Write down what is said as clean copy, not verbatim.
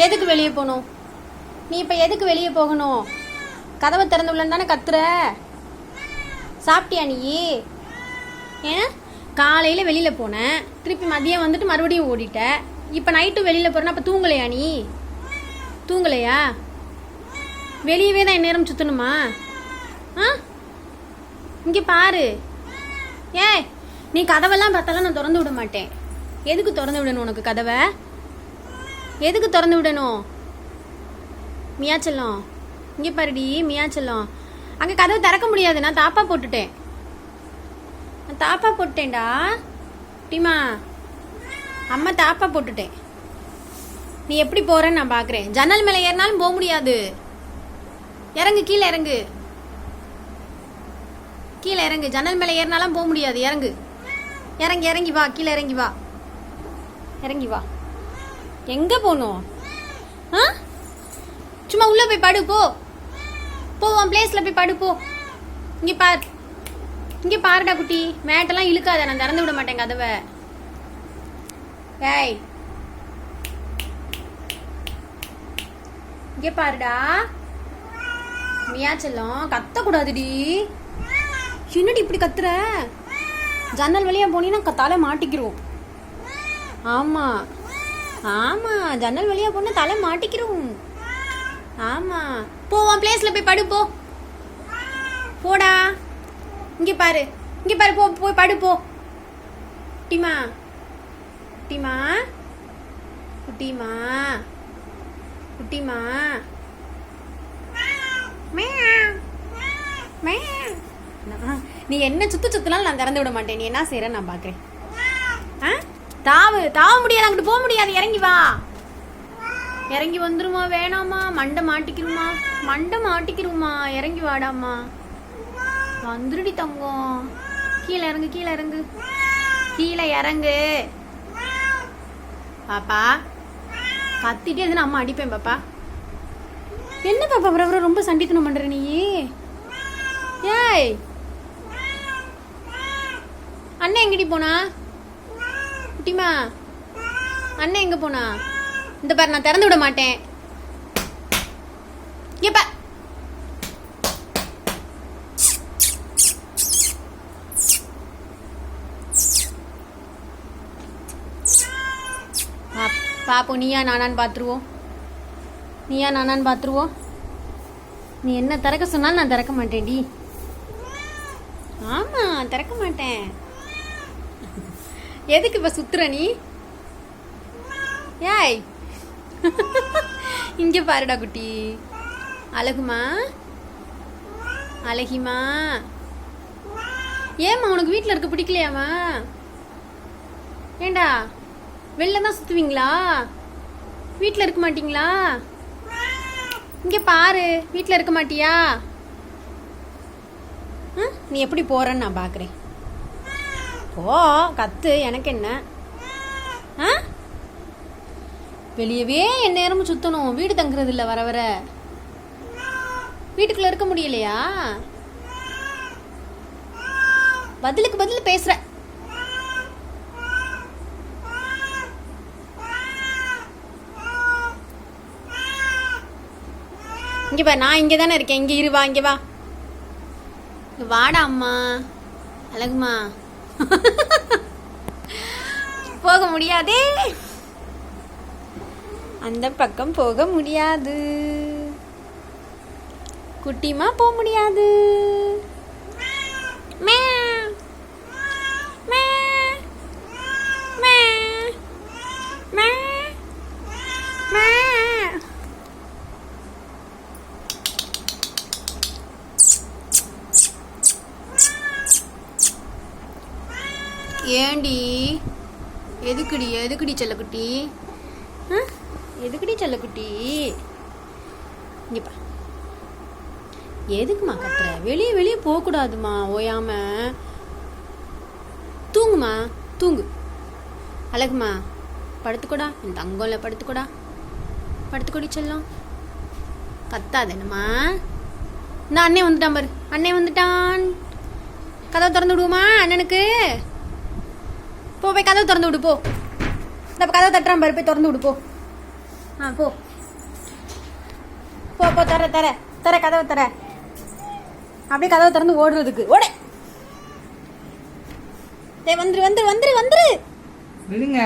எதுக்கு வெளியே போகணும்? நீ இப்போ எதுக்கு வெளியே போகணும்? கதவை திறந்து விடலன்னு தானே கத்துற. சாப்பிட்டியா நீ? ஏன் காலையில் வெளியில் போனேன், திருப்பி மதியம் வந்துட்டு மறுபடியும் ஓடிட்ட. இப்போ நைட்டு வெளியில் போகிறேன்னா அப்போ தூங்கலையா நீ? தூங்கலையா? வெளியவே தான் எந்நேரம் சுற்றணுமா? ஆ, இங்கே பாரு. ஏய், நீ கதவெல்லாம் பார்த்தாலும் நான் திறந்து விட மாட்டேன். எதுக்கு திறந்து விடணும் உனக்கு கதவை? எதுக்கு திறந்து விடணும்? மியாச்சலம், இங்கே பாருடி மியாச்சலம், அங்கே கதவை திறக்க முடியாது. நான் தாப்பா போட்டுட்டேன். நான் தாப்பா போட்டுட்டேன்டா டீமா. அம்மா தாப்பா போட்டுட்டேன். நீ எப்படி போறன்னு நான் பார்க்குறேன். ஜன்னல் மேலே ஏறினாலும் போக முடியாது. இறங்கு, கீழே இறங்கு, கீழே இறங்கு. ஜன்னல் மேலே ஏறினாலும் போக முடியாது. இறங்கு, இறங்கி இறங்கி வா, கீழே இறங்கி வா, இறங்கி வா. எங்கே போகணும்? ஆ, சும்மா உள்ளே போய் படு. போ போ, உன் பிளேஸில் போய் படு. போ. இங்கே பார், இங்கே பாருடா குட்டி. மேட்டெல்லாம் இழுக்காத, நான் திறந்து விட மாட்டேன் கதவை. ஏய், இங்கே பாருடா மியாச்சலம், கத்தக்கூடாதுடி. என்னடி இப்படி கத்துற? ஜன்னல் வழியா போனீங்கன்னா தலை மாட்டிக்கிறோம். ஆமா ஆமா, ஜன்னல் வழியா போனா தலை மாட்டிக்கிறோம். ஆமா, போ உன் பிளேஸ்ல போய் படு. போ போடா. இங்கே பாரு, இங்கே பாரு. போ, போய் படு. போ குட்டிமா, குட்டிமா, குட்டிமா, குட்டிமா. நீ என்ன சுத்தலாம் நான் திறந்து விட மாட்டேன். நீ என்ன செய்யற நான் பாக்குறேன். தாவு தாவ முடியாது, அங்கிட்டு போக முடியாது. இறங்கி வா. இறங்கி வந்துருமா? வேணாமா? மண்டை மாட்டிக்கிருமா? மண்டை மாட்டிக்கிருமா? இறங்கி வாடாமா. வந்துருடி தங்கம். கீழே இறங்கு, கீழே இறங்கு, கீழே இறங்கு. பாப்பா கத்திட்டே இருந்து அம்மா அடிப்பேன். பாப்பா என்ன பாப்பா அப்புறம் ரொம்ப சண்டித்தனம் பண்ற நீ? ஏய், அண்ணன் எங்கடி போனா? குட்டிமா, அண்ணன் எங்க போனா? இந்த பாரு, நான் திறந்து விட மாட்டேன். ஏப்பா, பாப்போம். நீயா நானான்னு பாத்துருவோம். நீயா நானான்னு பாத்துருவோம். நீ என்ன திறக்க சொன்னாலும் நான் திறக்க மாட்டேன்டி. ஆமா, திறக்க மாட்டேன். எதுக்கு இப்ப சுத்துற நீ? ஏய், இங்க பாருடா குட்டி. அழகுமா, அழகிமா. ஏம்மா உனக்கு வீட்டில் இருக்க பிடிக்கலையாமா? ஏண்டா வெளில தான் சுத்துவீங்களா? வீட்டில் இருக்க மாட்டீங்களா? இங்க பாரு, வீட்டில் இருக்க மாட்டியா? நீ எப்படி போறன்னு நான் பாக்குறேன். போ, கத்து, எனக்கு என்ன? வெளியவே என் நேரமும் சுத்தணும். வீடு தங்குறது இல்லை. வர வர வீட்டுக்குள்ள இருக்க முடியலையா? பதிலுக்கு பதில் பேசுற. இங்க பா, நான் இங்க தானே இருக்கேன். இங்க இரு, வா, இங்க வா. வாடா அம்மா. அழகுமா, போக முடியாதே, அந்த பக்கம் போக முடியாது. குட்டிமா போக முடியாது. மே மே மே மே மே. ஏண்டி? எதுக்குடி எதுக்குடி செல்லக்குட்டி? எதுக்குடி செல்லக்குட்டி? இங்கப்பா, எதுக்குமா கத்துற? வெளியே வெளியே போகக்கூடாதுமா. ஓயாம தூங்குமா, தூங்கு. அழகுமா, படுத்துக்கூடா. என் தங்கம்ல படுத்துக்கூடா. படுத்துக்கூடி செல்லம். கத்தாது என்னம்மா. நான் அண்ணே வந்துட்டான் பாரு, அண்ணே வந்துட்டான். கதவை திறந்து விடுவோமா அண்ணனுக்கு? போ, போய் கதவை திறந்து விடு. போ, இந்த கதவை தட்டுறான் பாரு, போய் திறந்து விடு. போ ஆ போ போ போ, தர தர தர, கதவை தர. அப்படியே கதவை திறந்து ஓடுறதுக்கு ஓட. டேய் வந்துரு வந்துரு வந்துரு வந்துரு. விடுங்க.